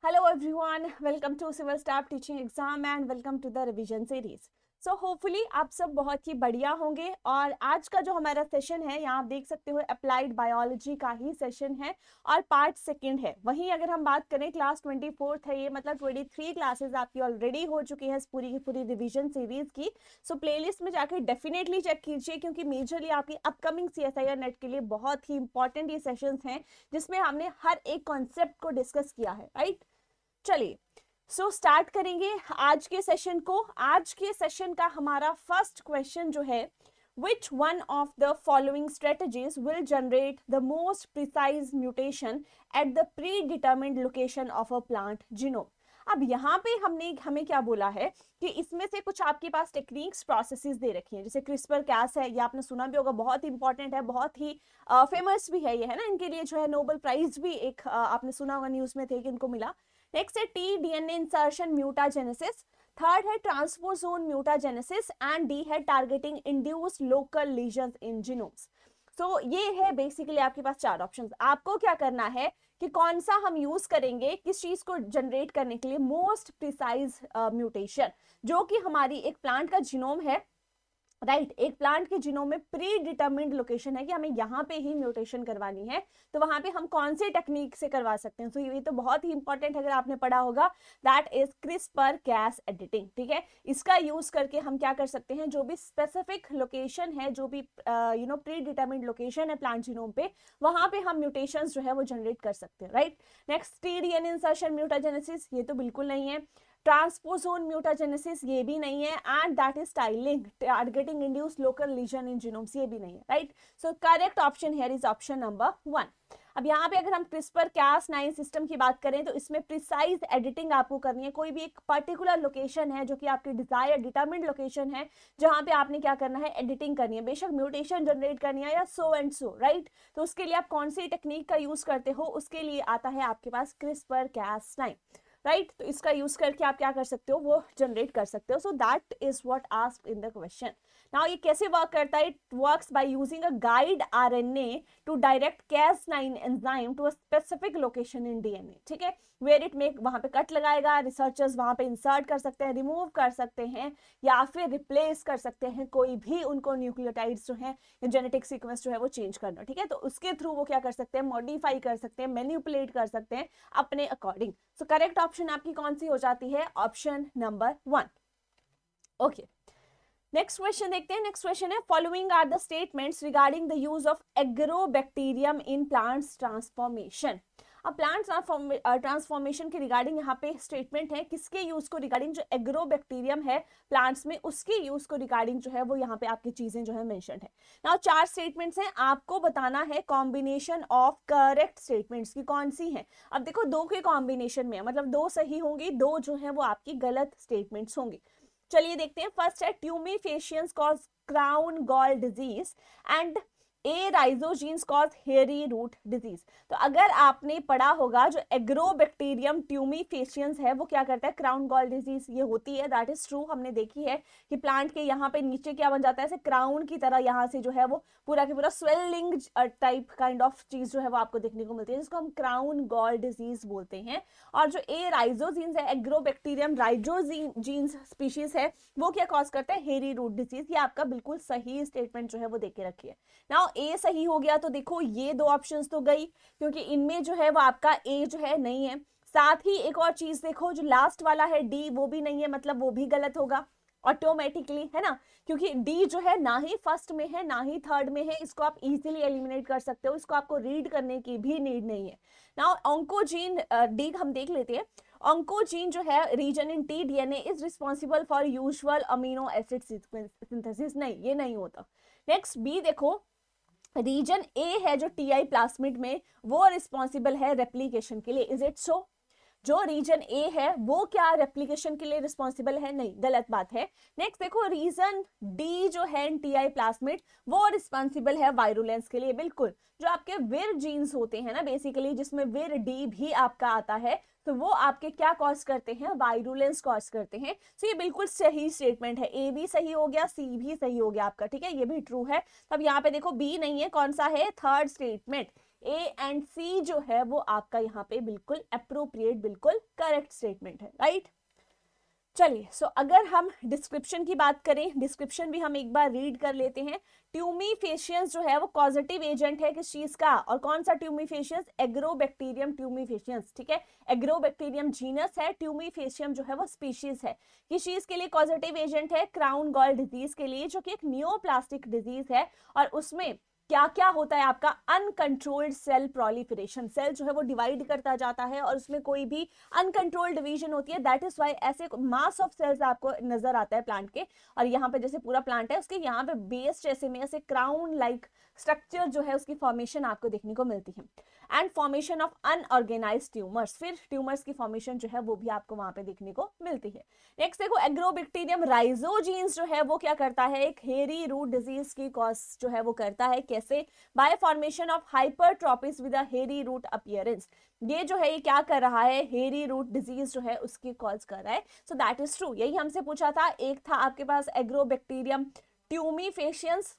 Hello everyone, welcome to Civil Staff Teaching Exam and welcome to the revision series. So hopefully आप सब बहुत ही बढ़िया होंगे और आज का जो हमारा सेशन है यहाँ आप देख सकते हो अप्लाइड बायोलॉजी का ही सेशन है और पार्ट सेकंड है। वहीं अगर हम बात करें क्लास 24th है ये, मतलब 23 क्लासेस आपकी ऑलरेडी हो चुकी है इस पूरी की पूरी रिवीजन सीरीज की। सो प्लेलिस्ट में जाकर डेफिनेटली चेक कीजिए क्योंकि मेजरली आपकी अपकमिंग CSIR नेट के लिए बहुत ही इंपॉर्टेंट ये सेशंस हैं जिसमें हमने हर एक कॉन्सेप्ट को डिस्कस किया है, राइट। चलिए स्टार्ट करेंगे आज के सेशन को। आज के सेशन का हमारा फर्स्ट क्वेश्चन जो है, which one of the following strategies will generate the most precise mutation at the predetermined location of a plant genome? अब यहाँ पे हमें क्या बोला है कि इसमें से कुछ आपके पास टेक्निक्स प्रोसेसेस दे रखी हैं, जैसे क्रिस्पर कैस है, ये आपने सुना भी होगा, बहुत इंपॉर्टेंट है, बहुत ही फेमस भी है ये, है ना। इनके लिए जो है नोबेल प्राइज भी एक आपने सुना होगा न्यूज में थे कि इनको मिला। नेक्स्ट है टी-DNA इंसर्शन म्यूटाजेनेसिस, थर्ड है ट्रांसपोसोन म्यूटाजेनेसिस एंड डी है टारगेटिंग इंड्यूस्ड लोकल लीजन्स इन जीनोम्स। सो ये है बेसिकली आपके पास चार ऑप्शंस। आपको क्या करना है कि कौन सा हम यूज करेंगे किस चीज को जनरेट करने के लिए मोस्ट प्रिसाइज म्यूटेशन, जो कि हमारी एक प्लांट का जीनोम है, राइट। एक प्लांट के जीनोम में प्री डिटर्मिन्ड लोकेशन है कि हमें यहाँ पे ही म्यूटेशन करवानी है, तो वहां पे हम कौन से टेक्निक से करवा सकते हैं। तो ये तो बहुत ही इंपॉर्टेंट, अगर आपने पढ़ा होगा, that is CRISPR Cas editing, ठीक है। इसका यूज करके हम क्या कर सकते हैं, जो भी स्पेसिफिक लोकेशन है, जो भी प्री डिटर्मिन्ड लोकेशन है प्लांट जीनोम पे, वहां पे हम म्यूटेशन जो है वो जनरेट कर सकते हैं, राइट। नेक्स्ट टी-DNA इंसर्शन म्यूटाजेनेसिस, ये तो बिल्कुल नहीं है। ट्रांसपोसोन म्यूटाजेनेसिस, ये भी नहीं है। And that is styling targeting induced local lesion in genomes, ये भी नहीं है, right. So correct option here is option number 1। अब यहाँ पे अगर हम क्रिस्पर कैस9 सिस्टम की बात करें तो इसमें प्रिसाइज एडिटिंग आपको करनी है। कोई भी एक पर्टिकुलर लोकेशन है जो कि आपकी डिजायर डिटरमिन्ड लोकेशन है, जहां पे आपने क्या करना है, एडिटिंग करनी है, बेशक म्यूटेशन जनरेट करनी है या सो एंड सो, राइट। तो उसके लिए आप कौन सी टेक्निक का यूज करते हो, उसके लिए आता है आपके पास क्रिस्पर कैस9, राइट। तो इसका यूज करके आप क्या कर सकते हो, वो जनरेट कर सकते हो। So that is what asked in the question. Now ये कैसे वर्क करता है, it works by using a guide RNA to direct Cas9 enzyme to a specific location in DNA, ठीक है। वेयर इट मेक, वहां पे कट लगाएगा, researchers वहां पे इंसर्ट कर सकते हैं, रिमूव कर सकते हैं या फिर रिप्लेस कर सकते हैं कोई भी उनको न्यूक्लियोटाइड्स जो है, जेनेटिक सीक्वेंस जो है वो चेंज करना, ठीक है। तो उसके थ्रू वो क्या कर सकते हैं, मॉडिफाई कर सकते हैं, मैनिपुलेट कर सकते हैं अपने अकॉर्डिंग। सो करेक्ट ऑप्शन आपकी कौन सी हो जाती है, option number 1। Okay, next question देखते हैं। नेक्स्ट क्वेश्चन है, following are the statements regarding the use of agrobacterium in plants transformation. अब प्लांट ट्रांसफॉर्मेशन के रिगार्डिंग यहाँ पे स्टेटमेंट है, किसके यूज को रिगार्डिंग, जो एग्रोबैक्टीरियम है प्लांट्स में उसके यूज को रिगार्डिंग जो है वो यहाँ पे आपकी चीजें जो है मेंशन है। नाउ 4 स्टेटमेंट्स हैं, आपको बताना है कॉम्बिनेशन ऑफ करेक्ट स्टेटमेंट्स की कौन सी है। अब देखो 2 के कॉम्बिनेशन में, मतलब 2 सही होंगी, 2 जो है वो आपकी गलत स्टेटमेंट्स होंगी। चलिए देखते हैं। फर्स्ट है, tumefaciens cause crown gall disease and A rhizogenes cause hairy root disease. तो अगर आपने पढ़ा होगा, जो एग्रोबैक्टीरियम ट्यूमिफेशियंस है वो क्या करता है, क्राउन गॉल डिजीज ये होती है, दैट इज ट्रू। हमने देखी है कि प्लांट के यहाँ पे नीचे क्या बन जाता है, ऐसे क्राउन की तरह यहाँ से जो है वो पूरा के पूरा स्वेलिंग टाइप काइंड ऑफ चीज जो है वो आपको देखने को मिलती है, जिसको हम क्राउन गॉल डिजीज बोलते हैं। और जो ए राइजोजीन्स है, एग्रोबैक्टीरियम राइजोजीन्स स्पीशीज है, वो क्या कॉज करता है, हेयरी रूट डिजीज। ये आपका बिल्कुल सही स्टेटमेंट जो है वो देख के रखिए। नाउ ए सही हो गया, तो देखो ये 2 ऑप्शंस तो गई, क्योंकि इनमें जो है वो आपका ए जो है नहीं है। साथ ही एक और चीज देखो, जो लास्ट वाला है डी, वो भी नहीं है, मतलब वो भी गलत होगा ऑटोमेटिकली, है ना, क्योंकि डी जो है ना ही फर्स्ट में है ना ही थर्ड में है, इसको आप इजीली एलिमिनेट कर सकते हो, इसको आपको रीड करने की भी नीड नहीं है। नाउ ऑन्कोजीन डी हम देख लेते हैं। ऑन्कोजीन जो है region in T-DNA is responsible for usual amino acid synthesis, नहीं ये नहीं होता। नेक्स्ट बी देखो, रीजन ए है जो टीआई प्लास्मिड में, वो रिस्पॉन्सिबल है रेप्लिकेशन के लिए, इज इट सो। जो रीजन ए है वो क्या रेप्लिकेशन के लिए रिस्पॉन्सिबल है, नहीं, गलत बात है। नेक्स्ट देखो, रीजन डी जो है टीआई प्लास्मिड, वो रिस्पॉन्सिबल है वायरुलेंस के लिए, बिल्कुल। जो आपके विर जीन्स होते हैं ना बेसिकली, जिसमें विर डी भी आपका आता है, तो वो आपके क्या कॉज करते हैं, वायरुलेंस कॉज करते हैं। तो ये बिल्कुल सही स्टेटमेंट है, ए भी सही हो गया, सी भी सही हो गया आपका, ठीक है, ये भी ट्रू है। तब यहाँ पे देखो बी नहीं है, कौन सा है, थर्ड स्टेटमेंट, ए एंड सी जो है वो आपका यहाँ पे बिल्कुल अप्रोप्रिएट, बिल्कुल करेक्ट स्टेटमेंट है, राइट। चलिए, सो अगर हम डिस्क्रिप्शन की बात करें, डिस्क्रिप्शन भी हम एक बार रीड कर लेते हैं। ट्यूमीफेशियंस जो है वो कॉजेटिव एजेंट है किस चीज का, और कौन सा ट्यूमीफेशियंस, एग्रोबैक्टीरियम ट्यूमीफेशियंस, ठीक है। एग्रोबैक्टीरियम जीनस है, ट्यूमीफेशियम जो है वो स्पीशीज है। किस चीज के लिए कॉजेटिव एजेंट है, क्राउन गॉल डिजीज के लिए, जो कि एक नियोप्लास्टिक डिजीज है, और उसमें क्या क्या होता है आपका, अनकंट्रोल्ड सेल प्रोलिफरेशन, सेल जो है वो डिवाइड करता जाता है और उसमें कोई भी अनकंट्रोल्ड डिवीजन होती है, दैट इज वाई ऐसे मास ऑफ सेल्स आपको नजर आता है प्लांट के। और यहाँ पे जैसे पूरा प्लांट है उसके यहाँ पे बेस जैसे में ऐसे क्राउन लाइक स्ट्रक्चर जो है उसकी फॉर्मेशन आपको देखने को मिलती है। And formation of unorganised tumours, फिर ट्यूमर्स की फॉर्मेशन जो है वो भी आपको वहां पे देखने को मिलती है। नेक्स्ट देखो, एग्रोबैक्टीरियम राइजोजीन्स जो है वो क्या करता है, एक हेरी रूट डिजीज की कॉज जो है वो करता है, कैसे, by formation of hypertrophies with a hairy root appearance. ये जो है ये क्या कर रहा है, हेरी रूट डिजीज जो है उसकी कॉज कर रहा है। सो दैट इज ट्रू, यही हमसे पूछा था। एक था आपके पास एग्रोबैक्टीरियम ट्यूमीफेशियंस,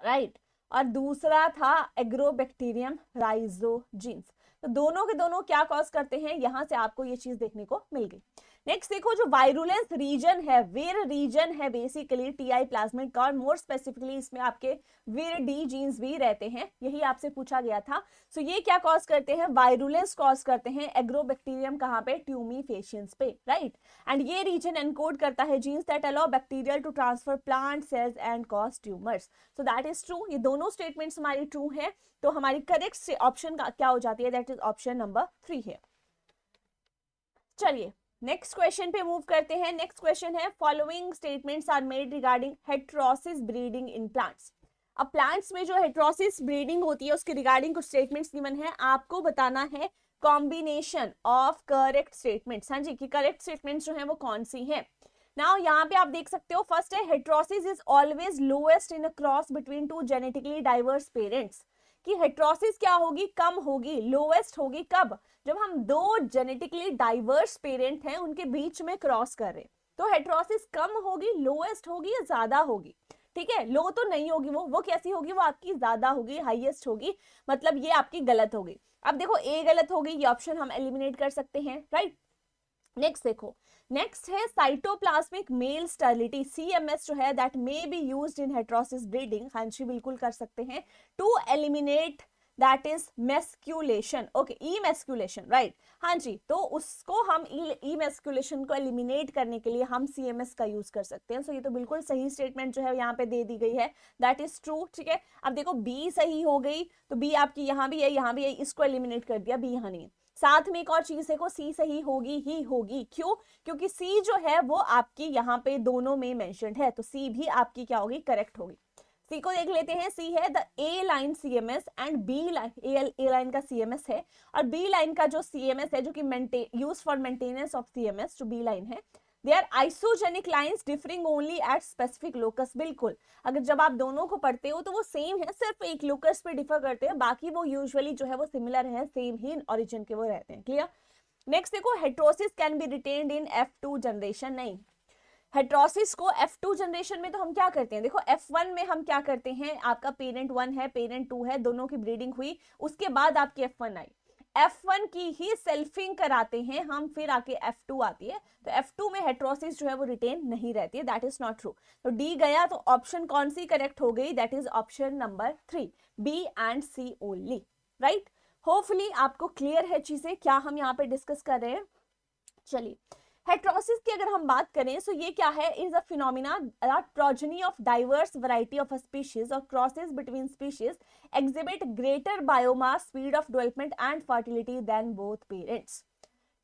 राइट, और दूसरा था एग्रोबैक्टीरियम राइजोजीन्स। तो दोनों के दोनों क्या कॉज करते हैं, यहां से आपको ये चीज देखने को मिल गई। नेक्स्ट देखो, जो वायरुलेंस रीजन है, विर रीजन है बेसिकली टीआई प्लाज्मिड का, और मोर स्पेसिफिकली इसमें आपके विर डी जीन्स भी रहते हैं, यही आपसे पूछा गया था। सो ये क्या कॉज करते हैं, वायरुलेंस कॉज करते हैं एग्रोबैक्टीरियम कहाँ पे, ट्यूमीफेशियंस पे, राइट। एंड ये रीजन एनकोड करता है genes that allow bacterial to transfer plant cells and cause tumours. So that is true, ये दोनों स्टेटमेंट्स हमारी ट्रू है। तो हमारी करेक्ट ऑप्शन का क्या हो जाती है, दैट इज ऑप्शन नंबर 3 है। चलिए नेक्स्ट क्वेश्चन पे मूव करते हैं। नेक्स्ट क्वेश्चन है, following statements are made regarding heterosis breeding in plants. अब प्लांट्स में जो हेटेरोसिस ब्रीडिंग होती है उसके रिगार्डिंग कुछ स्टेटमेंट्स गिवन है, आपको बताना है कॉम्बिनेशन ऑफ करेक्ट स्टेटमेंट्स। हाँ जी, कि करेक्ट स्टेटमेंट्स जो है वो कौन सी हैं। नाउ यहाँ पे आप देख सकते हो, फर्स्ट है, heterosis is always lowest in a cross between two genetically diverse parents. कि हेटेरोसिस क्या होगी, कम होगी, लोएस्ट होगी कब, जब हम दो जेनेटिकली डाइवर्स पेरेंट हैं उनके बीच में क्रॉस कर रहे, तो हेटेरोसिस कम होगी, लोएस्ट होगी या ज्यादा होगी। ठीक है, लो तो नहीं होगी, वो कैसी होगी, वो आपकी ज्यादा होगी, हाईएस्ट होगी, मतलब ये आपकी गलत होगी। अब देखो ए गलत होगी, ये ऑप्शन हम एलिमिनेट कर सकते हैं, राइट। नेक्स्ट देखो, नेक्स्ट है साइटोप्लाज्मिक मेल स्टेरिलिटी, सीएमएस जो है that may be used in heterosis breeding. हाँ जी, बिल्कुल कर सकते हैं, to eliminate that is emasculation, okay, emasculation, right. हाँ जी, तो उसको हम ई मेस्क्यूलेशन को एलिमिनेट करने के लिए हम सीएमएस का यूज कर सकते हैं। सो ये तो बिल्कुल सही स्टेटमेंट जो है यहाँ पे दे दी गई है, दैट इज ट्रू, ठीक है। अब देखो बी सही हो गई, तो बी आपकी यहाँ भी है, यहाँ भी है, इसको एलिमिनेट कर दिया, बी यहाँ नहीं है। साथ में एक और चीज देखो, सी सही होगी ही होगी, क्यों, क्योंकि सी जो है वो आपकी यहाँ पे दोनों में मेंशन्ड है, तो सी भी आपकी क्या होगी, करेक्ट होगी। सी को देख लेते हैं, सी है the A line CMS and B line, A line का सीएमएस है, और बी लाइन का जो सीएमएस है जो कि use for maintenance of CMS, जो बी लाइन है, they are isogenic lines differing only at specific locus. बिल्कुल, अगर जब आप दोनों को पढ़ते हो तो वो सेम है, सिर्फ एक लोकस पे डिफर करते हैं, बाकी वो यूजुअली जो है वो सिमिलर है, सेम ही ओरिजिन के वो रहते हैं, क्लियर। नेक्स्ट देखो, heterosis can be retained in F2 generation, नहीं, हेटेरोसिस को F2 जनरेशन में तो हम क्या करते हैं, देखो F1 में हम क्या करते हैं, आपका पेरेंट 1 है, पेरेंट 2 है, दोनों की ब्रीडिंग हुई, उसके बाद आपकी F1 आई, F1 की ही सेल्फिंग कराते हैं हम, फिर आके F2 आती है, तो F2 में हेटेरोसिस जो है वो रिटेन नहीं रहती है, दैट इज नॉट ट्रू। तो डी गया, तो ऑप्शन कौन सी करेक्ट हो गई, that is option number 3, B and C only, right. Hopefully आपको क्लियर है चीजें, क्या हम यहाँ पे डिस्कस कर रहे हैं। चलिए, हेटेरोसिस की अगर हम बात करें, सो ये क्या है, is a phenomena that progeny of diverse variety of species और crosses between species exhibit greater biomass, speed of development and fertility than both parents.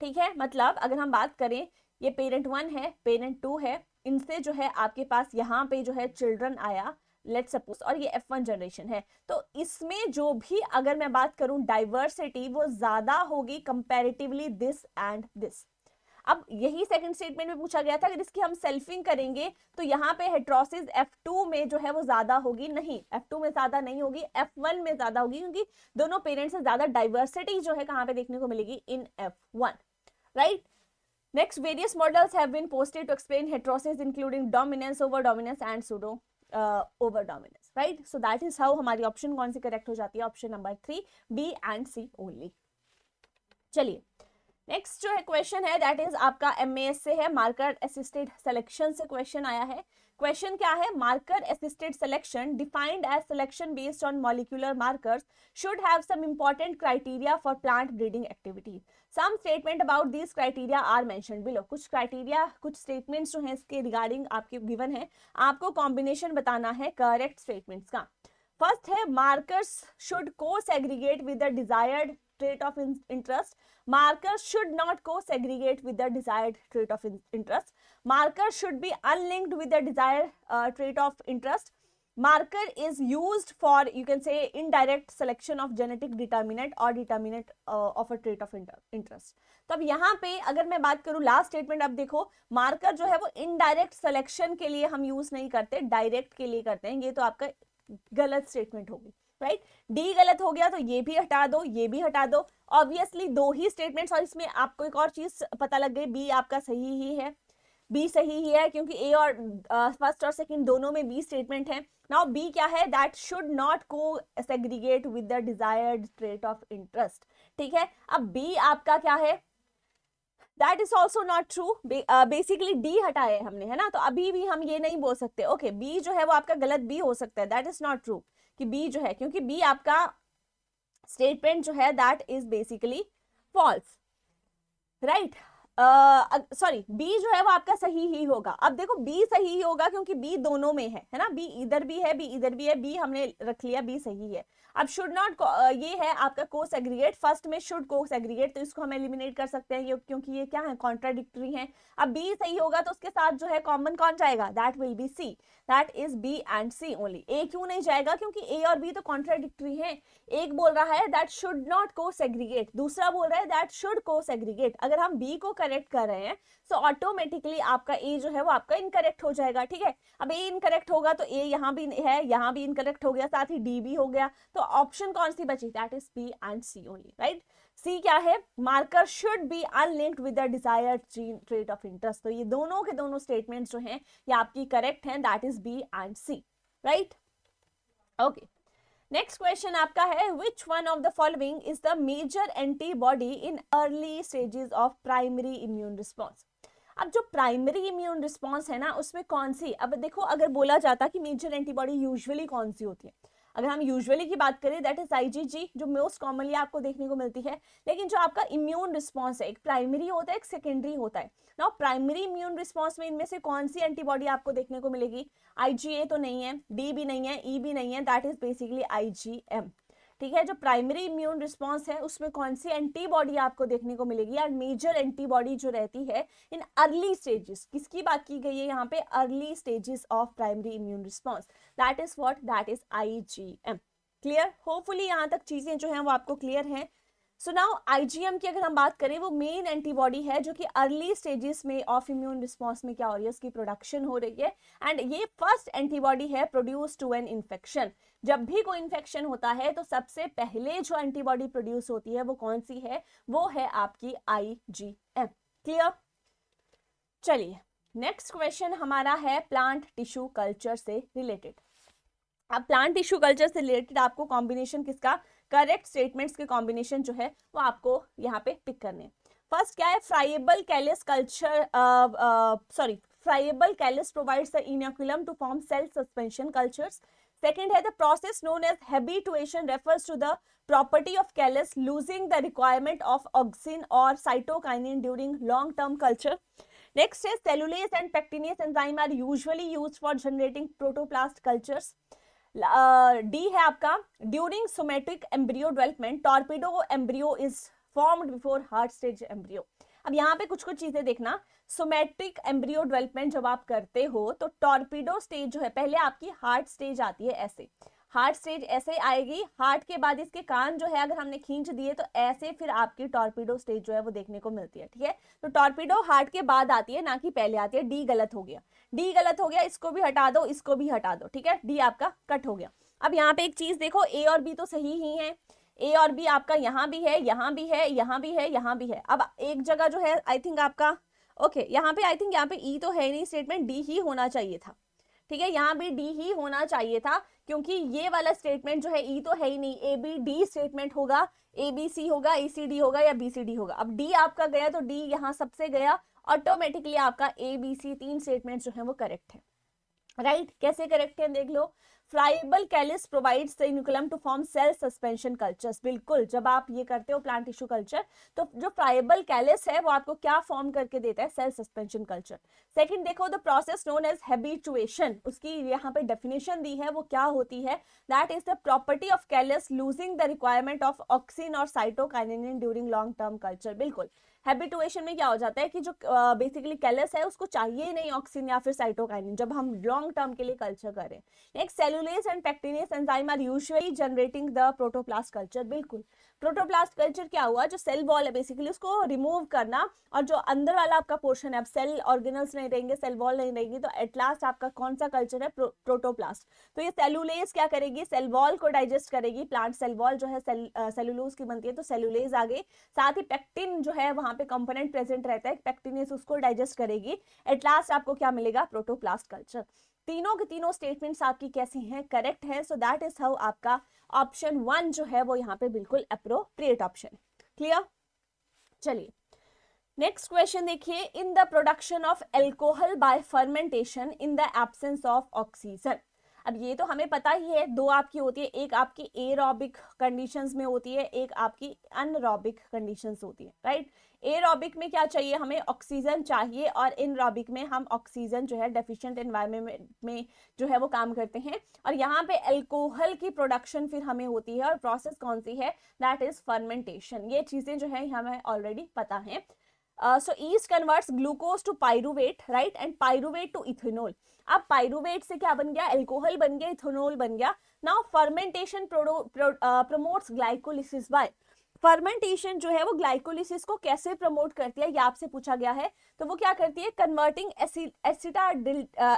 ठीक है, मतलब अगर हम बात करें, ये पेरेंट 1 है, पेरेंट 2 है, इनसे जो है आपके पास यहाँ पे जो है चिल्ड्रन आया, लेट्स सपोज, और ये F1 जनरेशन है, तो इसमें जो भी अगर मैं बात करूं डाइवर्सिटी, वो ज्यादा होगी कंपैरेटिवली दिस एंड दिस। अब यही सेकंड स्टेटमेंट में पूछा गया था, अगर इसकी हम सेल्फिंग करेंगे तो यहाँ पे हेटेरोसिस F2 में जो है वो ज्यादा होगी, नहीं, F2 में ज्यादा नहीं होगी, F1 में ज्यादा होगी, क्योंकि दोनों पेरेंट्स से ज्यादा डाइवर्सिटी जो है कहाँ पे देखने को मिलेगी, in F1, right. Next, various models have been posted to explain heterosis including dominance, over dominance and pseudo over dominance, right. So that is how हमारी ऑप्शन कौन सी करेक्ट हो जाती है, option number 3 B and C only. चलिए next जो है question है दैट इज आपका एमएएस से है, मार्कर असिस्टेड सिलेक्शन से क्वेश्चन आया है। क्वेश्चन क्या है, marker assisted selection defined as selection based on molecular markers should have some important criteria for plant breeding activities. Some statement about this criteria are mentioned below. कुछ criteria, कुछ statements जो हैं इसके regarding आपके given है, आपको combination बताना है करेक्ट स्टेटमेंट्स का। फर्स्ट है मार्कर्स शुड को segregate with the desired trait of interest. Markers should not co-segregate with the desired trait of interest. Markers should be unlinked with the desired trait of interest. Marker is used for, you can say, indirect selection of genetic determinant or determinant of a trait of interest. तो अब यहाँ पे अगर मैं बात करूँ last statement, अब देखो मार्कर जो है वो इनडायरेक्ट सिलेक्शन के लिए हम यूज नहीं करते, डायरेक्ट के लिए करते हैं। ये तो आपका गलत स्टेटमेंट होगी, राइट। डी गलत हो गया तो ये भी हटा दो, ये भी हटा दो। ऑब्वियसली दो ही स्टेटमेंट्स, और इसमें आपको एक और चीज पता लग गई, बी आपका सही ही है, बी सही ही है क्योंकि ए और फर्स्ट और सेकंड दोनों में बी स्टेटमेंट है। नाउ बी क्या है, दैट शुड नॉट को segregate with the desired trait of interest. ठीक है, अब बी आपका क्या है, that is also not true. Basically D हटाए हमने, है ना, तो अभी भी हम ये नहीं बोल सकते ओके बी जो है वो आपका गलत बी हो सकता है, दैट इज नॉट ट्रू कि बी जो है, क्योंकि बी आपका स्टेटमेंट जो है that is basically false, right. Sorry, B जो है वो आपका सही ही होगा। अब देखो बी सही ही होगा क्योंकि बी दोनों में है ना, बी इधर भी है, बी इधर भी है, बी हमने रख लिया, बी सही है। अब शुड नॉट ये है आपका को सेग्रीगेट, फर्स्ट में शुड को सेग्रीगेट, तो इसको हम एलिमिनेट कर सकते हैं क्योंकि ये क्या है, कॉन्ट्राडिक्टरी है। अब बी सही होगा तो उसके साथ जो है कॉमन कौन जाएगा, that will be C, that is B and C only. A क्यों नहीं जाएगा, क्योंकि ए और बी तो कॉन्ट्राडिक्टरी है। एक बोल रहा है दैट शुड नॉट को सेग्रीगेट, दूसरा बोल रहा है दैट शुड को सेग्रीगेट। अगर हम बी को करेक्ट कर रहे हैं तो ऑटोमेटिकली आपका ए जो है वो आपका इनकरेक्ट हो जाएगा। ठीक है, अब ए इनकरेक्ट होगा तो ए यहाँ भी है, यहाँ भी इनकरेक्ट हो गया, साथ ही डी भी हो गया, तो ऑप्शन कौन सी बची, that is B and C only, right. C क्या है, marker should be unlinked with the desired trait of interest. तो ये दोनों के दोनों स्टेटमेंट्स जो हैं ये आपकी करेक्ट हैं, that is B and C, right. Okay, next question आपका है, which one of the following is the major antibody in early stages of primary immune response. अब जो प्राइमरी इम्यून रिस्पॉन्स है ना, उसमें कौन सी, अब देखो अगर बोला जाता कि मेजर एंटीबॉडी यूजुअली कौन सी होती है, अगर हम यूजुअली की बात करें दैट इज आईजीजी, जो मोस्ट कॉमनली आपको देखने को मिलती है। लेकिन जो आपका इम्यून रिस्पॉन्स है, एक प्राइमरी होता है, एक सेकेंडरी होता है। नाउ प्राइमरी इम्यून रिस्पॉन्स में इनमें से कौन सी एंटीबॉडी आपको देखने को मिलेगी, आईजीए तो नहीं है, डी भी नहीं है, ई भी नहीं है, दैट इज बेसिकली आईजीएम। ठीक है, जो प्राइमरी इम्यून रिस्पॉन्स है उसमें कौन सी एंटीबॉडी आपको देखने को मिलेगी, और मेजर एंटीबॉडी जो रहती है इन अर्ली स्टेजेस, किसकी बात की गई है यहाँ पे, early stages of primary immune response, that is what, that is IgM. Clear, hopefully यहाँ तक चीजें जो हैं वो आपको क्लियर हैं। सो नाउ आईजीएम की अगर हम बात करें, वो मेन एंटीबॉडी है जो कि अर्ली स्टेजेस में ऑफ इम्यून रिस्पॉन्स में क्या हो रही है, उसकी प्रोडक्शन हो रही है, एंड ये फर्स्ट एंटीबॉडी है प्रोड्यूस टू एन इन्फेक्शन। जब भी कोई इन्फेक्शन होता है तो सबसे पहले जो एंटीबॉडी प्रोड्यूस होती है वो कौन सी है, वो है आपकी आईजीएम। क्लियर, चलिए नेक्स्ट क्वेश्चन हमारा है प्लांट टिश्यू कल्चर से रिलेटेड। अब प्लांट टिश्यू कल्चर से रिलेटेड आपको कॉम्बिनेशन किसका, करेक्ट स्टेटमेंट्स के कॉम्बिनेशन जो है वो आपको यहाँ पे पिक करने हैं। फर्स्ट क्या है, friable callus culture, friable callus provides the inoculum to form cell suspension cultures. Second है the process known as habituation refers to the property of callus losing the requirement of auxin or cytokinin during long-term culture. Next is cellulase and pectinase enzyme are usually used for generating protoplast cultures. D है आपका during somatic embryo development torpedo embryo is formed before heart stage embryo. अब यहाँ पे कुछ कुछ चीजें देखना, somatic embryo development जब आप करते हो तो टॉर्पीडो स्टेज जो है, पहले आपकी हार्ट स्टेज आती है, ऐसे हार्ट स्टेज ऐसे आएगी, हार्ट के बाद इसके कान जो है अगर हमने खींच दिए तो ऐसे फिर आपकी टॉर्पीडो स्टेज जो है वो देखने को मिलती है। ठीक है, तो टॉर्पीडो हार्ट के बाद आती है, ना कि पहले आती है। डी गलत हो गया, डी गलत हो गया, इसको भी हटा दो, इसको भी हटा दो। ठीक है, डी आपका कट हो गया। अब यहाँ पे एक चीज देखो, ए और बी तो सही ही है, ए और बी आपका यहाँ भी है, यहाँ भी है, यहाँ भी है, यहाँ भी है। अब एक जगह जो है आई थिंक आपका ओके यहाँ पे आई थिंक यहाँ पे ई तो है नहीं स्टेटमेंट, डी ही होना चाहिए था। ठीक है, यहाँ भी डी ही होना चाहिए था, क्योंकि ये वाला स्टेटमेंट जो है ई तो है ही नहीं, ए बी डी स्टेटमेंट होगा, ए बी सी होगा, ए सी डी होगा या बी सी डी होगा। अब डी आपका गया तो डी यहाँ सबसे गया, ऑटोमेटिकली आपका ए बी सी 3 स्टेटमेंट जो है वो करेक्ट है, राइट। कैसे करेक्ट है देख लो। Friable callus provides the inoculum to form cell suspension cultures. बिल्कुल, जब आप ये करते हो प्लांट टिश्यू कल्चर, तो जो फ्राइबल कैलिस है वो आपको क्या फॉर्म करके देता है, सेल सस्पेंशन कल्चर। सेकंड देखो, the process known as habituation, उसकी यहाँ पे डेफिनेशन दी है, वो क्या होती है, that is the property of callus losing the requirement of auxin और cytokinin during long term culture. बिल्कुल, हैबिटुएशन में क्या हो जाता है कि जो बेसिकली कैलस है उसको चाहिए ही नहीं ऑक्सिन या फिर साइटोकाइनिन, जब हम लॉन्ग टर्म के लिए कल्चर करें। Next, cellulase and pectinase enzyme are usually generating the protoplast culture. बिल्कुल, प्रोटोप्लास्ट कल्चर क्या हुआ, जो सेल वॉल है बेसिकली उसको रिमूव करना, और जो अंदर वाला आपका पोर्शन है, अब सेल ऑर्गेनल्स नहीं रहेंगे, सेल वॉल नहीं रहेगी, तो एट लास्ट आपका कौन सा कल्चर है, प्रोटोप्लास्ट। तो ये सेलुलेज क्या करेगी, सेल वॉल को डाइजेस्ट करेगी। प्लांट सेल वॉल जो है सेलुलोज की बनती है, तो सेलुलेज आ गई। साथ ही पेक्टिन जो है वहां पे कंपोनेंट प्रेजेंट रहता है, पेक्टिनेस उसको डाइजेस्ट करेगी। एट लास्ट आपको क्या मिलेगा, प्रोटोप्लास्ट कल्चर। तीनों के तीनों स्टेटमेंट्स आपकी कैसी हैं, करेक्ट है। सो दैट इज हाउ आपका ऑप्शन 1 जो है वो यहाँ पे बिल्कुल अप्रोप्रिएट ऑप्शन। क्लियर। चलिए नेक्स्ट क्वेश्चन देखिए, in the production of alcohol bye fermentation in the absence of oxygen. अब ये तो हमें पता ही है, दो आपकी होती है, एक आपकी एरोबिक कंडीशंस में होती है, एक आपकी अनरोबिक कंडीशंस होती है, राइट। एरोबिक में क्या चाहिए, हमें ऑक्सीजन चाहिए, और इनरोबिक में हम ऑक्सीजन जो है डेफिशिएंट एनवायरनमेंट में जो है वो काम करते हैं। और यहाँ पे एल्कोहल की प्रोडक्शन फिर हमें होती है, और प्रोसेस कौन सी है, दैट इज फर्मेंटेशन। ये चीजें जो है हमें ऑलरेडी पता है। So yeast converts glucose to pyruvate, right, and pyruvate to ethanol. अब पाइरुवेट से क्या बन गया, एल्कोहल बन गया, इथेनॉल बन गया। Now fermentation promotes glycolysis by. Fermentation जो है वो ग्लाइकोलिसिस को कैसे प्रमोट करती है, ये आपसे पूछा गया है। तो वो क्या करती है, converting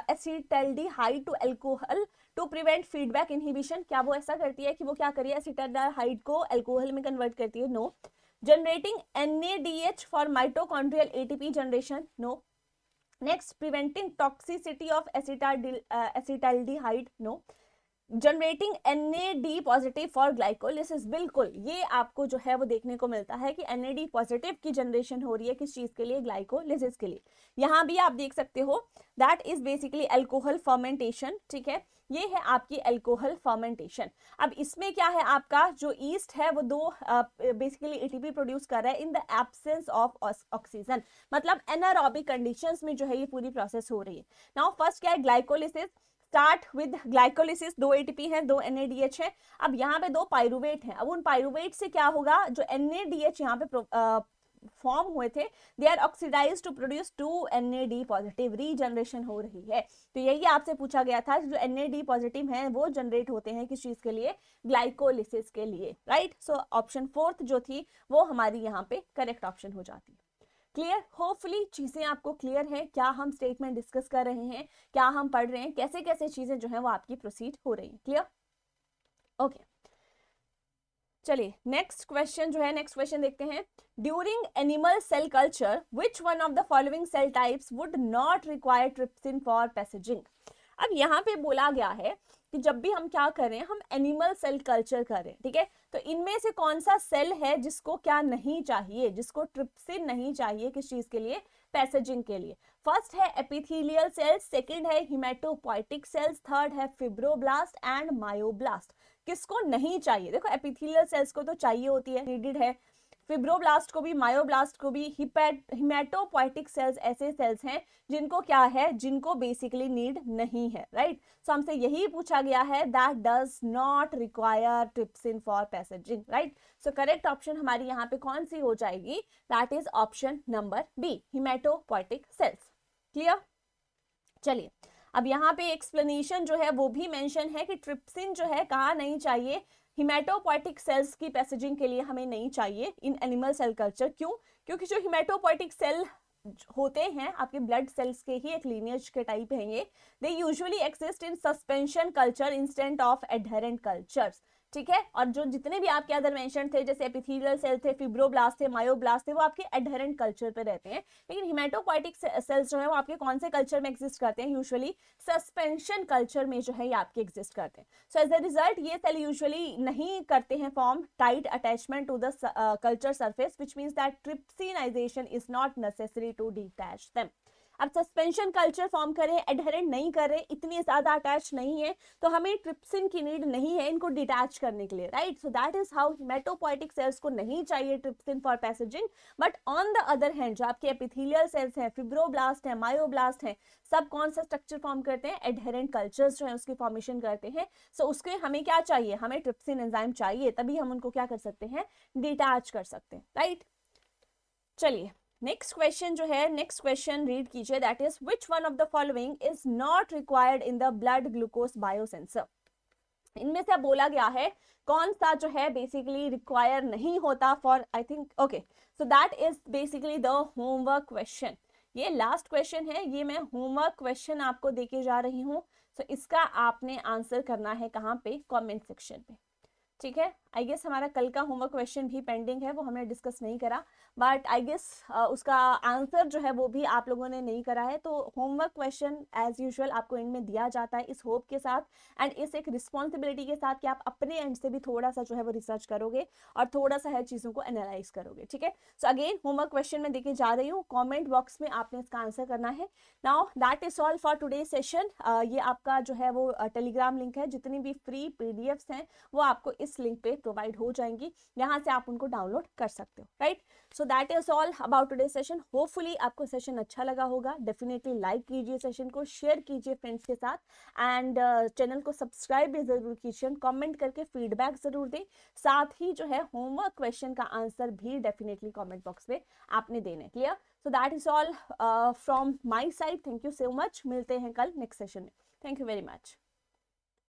acetaldehyde to alcohol to prevent feedback inhibition. क्या वो ऐसा करती है कि वो क्या करिए, एसिटाल्डिहाइड को एल्कोहल में कन्वर्ट करती है? No. Generating NADH for mitochondrial ATP generation? No. Next, preventing toxicity of acetaldehyde? No. Generating NAD positive for glycolysis? बिल्कुल, ये आपको जो है वो देखने को मिलता है कि NAD पॉजिटिव की जनरेशन हो रही है, किस चीज के लिए, ग्लाइकोलिसिस के लिए। यहाँ भी आप देख सकते हो that is basically alcohol fermentation, ठीक है, ये है आपकी एल्कोहल फर्मेंटेशन। अब इसमें क्या है, आपका जो ईस्ट है वो दो बेसिकली एटीपी प्रोड्यूस कर रहा है in the absence of oxygen, मतलब एनारोबिक कंडीशंस में जो है ये पूरी प्रोसेस हो रही है। नाउ फर्स्ट क्या है, ग्लाइकोलिसिस। स्टार्ट विद ग्लाइकोलिसिस, दो एटीपी है, दो NADH है। अब यहाँ पे दो पाइरुवेट हैं, अब उन पाइरुवेट से क्या होगा, जो NADH यहाँ पे फॉर्म हुए थे, they are oxidized to produce 2 NAD positive, regeneration हो रही है। तो यही आपसे पूछा गया था, जो NAD पॉजिटिव हैं वो जनरेट होते हैं किस चीज के लिए, ग्लाइकोलिसिस के लिए, राइट। सो ऑप्शन 4 जो थी वो हमारी यहाँ पे करेक्ट ऑप्शन हो जाती है। क्लियर, होपफुली चीजें आपको क्लियर है, क्या हम स्टेटमेंट डिस्कस कर रहे हैं, क्या हम पढ़ रहे हैं, कैसे कैसे चीजें जो है वो आपकी प्रोसीड हो रही है। Clear, okay. चलिए नेक्स्ट क्वेश्चन जो है, नेक्स्ट क्वेश्चन देखते हैं। During animal cell culture which one of the following cell types would not require trypsin for passaging. अब यहाँ पे बोला गया है कि जब भी हम क्या करें, हम एनिमल सेल कल्चर करें, ठीक है, तो इनमें से कौन सा सेल है जिसको क्या नहीं चाहिए, जिसको ट्रिप्सिन नहीं चाहिए, किस चीज के लिए, पैसेजिंग के लिए। फर्स्ट है एपिथेलियल सेल्स, सेकंड है हिमेटोपोइटिक सेल्स, थर्ड है फिब्रोब्लास्ट एंड मायोब्लास्ट। किसको नहीं चाहिए, देखो एपिथेलियल सेल्स को तो चाहिए होती है, नीडेड है, फिब्रोब्लास्ट को भी, मायोब्लास्ट को भी। हिमेटोपोइटिक सेल्स ऐसे सेल्स हैं जिनको क्या है, जिनको बेसिकली नीड नहीं है, राइट। सो हमसे यही पूछा गया है, that does not require trypsin for passaging, right. So correct option हमारी यहाँ पे कौन सी हो जाएगी, that is option number B, hematopoietic cells. Clear. चलिए अब यहाँ पे एक्सप्लेनेशन जो है वो भी मेंशन है कि ट्रिप्सिन जो है कहाँ नहीं चाहिए, हिमेटोपोइटिक सेल्स की पैसेजिंग के लिए हमें नहीं चाहिए इन एनिमल सेल कल्चर। क्यों, क्योंकि जो हिमेटोपोइटिक सेल होते हैं आपके ब्लड सेल्स के ही एक लीनिएज के टाइप हैं ये, they usually exist in suspension culture instant of adherent cultures. ठीक है। और जो जितने भी आपके अदर मेंशन थे जैसे एपिथेलियल सेल थे, फिब्रोब्लास्ट थे, मायोब्लास्ट थे, वो आपके एडहेरेंट कल्चर पे रहते हैं। लेकिन हिमेटोपोइटिक सेल्स जो है वो आपके कौन से कल्चर में एग्जिस्ट करते हैं? यूजुअली सस्पेंशन कल्चर में जो है ये आपके एग्जिस्ट करते हैं। सो एज अ रिजल्ट ये सेल यूजुअली नहीं करते हैं form tight attachment to the culture surface, which means that trypsinization is not necessary to detach them. अब सस्पेंशन कल्चर फॉर्म करे, एडहेरेंट नहीं कर रहे, इतनी ज्यादा अटैच नहीं है, तो हमें ट्रिप्सिन की नीड नहीं है इनको डिटैच करने के लिए, right. So that is how hematopoietic cells को नहीं चाहिए trypsin for passaging. But on the other hand जो आपके एपिथेलियल सेल्स हैं, फिब्रोब्लास्ट हैं, मायोब्लास्ट हैं, सब कौन सा स्ट्रक्चर फॉर्म करते हैं? एडहेरेंट कल्चर्स जो है उसकी फॉर्मेशन करते हैं। सो उसके हमें क्या चाहिए? हमें ट्रिप्सिन एंजाइम चाहिए, तभी हम उनको क्या कर सकते हैं? डिटैच कर सकते हैं, राइट। चलिए नेक्स्ट क्वेश्चन जो है, नेक्स्ट क्वेश्चन रीड कीजिए, that is which one of the following is not required in the blood glucose biosensor. इनमें से बोला गया है कौन सा जो है बेसिकली रिक्वायर नहीं होता for, I think okay, so that is basically the homework question. ये लास्ट क्वेश्चन है, ये मैं होमवर्क क्वेश्चन आपको देके जा रही हूँ। सो इसका आपने आंसर करना है कहाँ पे? कमेंट सेक्शन पे, ठीक है। आई गेस हमारा कल का होमवर्क क्वेश्चन भी पेंडिंग है, वो हमने डिस्कस नहीं करा, बट आई गेस उसका आंसर जो है वो भी आप लोगों ने नहीं करा है। तो होमवर्क क्वेश्चन एज यूजुअल आपको एंड में दिया जाता है इस होप के साथ एंड इस एक रिस्पॉन्सिबिलिटी के साथ कि आप अपने एंड से भी थोड़ा सा जो है वो रिसर्च करोगे और थोड़ा सा है चीज़ों को एनालाइज करोगे, ठीक है। सो अगेन होमवर्क क्वेश्चन में देके जा रही हूँ, कॉमेंट बॉक्स में आपने इसका आंसर करना है। Now that is all for today session. ये आपका जो है वो टेलीग्राम लिंक है, जितनी भी फ्री पीडीएफ्स हैं वो आपको इस लिंक पे प्रोवाइड हो जाएंगी, यहाँ से आप उनको डाउनलोड कर सकते हो, right. So that is all about today session. Hopefully आपको सेशन अच्छा लगा होगा। डेफिनेटली लाइक कीजिए सेशन को, शेयर कीजिए फ्रेंड्स के साथ एंड चैनल को सब्सक्राइब भी जरूर कीजिए, कमेंट करके फीडबैक जरूर दें। साथ ही जो है होमवर्क क्वेश्चन का आंसर भी डेफिनेटली कमेंट बॉक्स में आपने देने, clear. So that is all from my side. Thank you so much, मिलते हैं कल नेक्स्ट सेशन में। Thank you very much.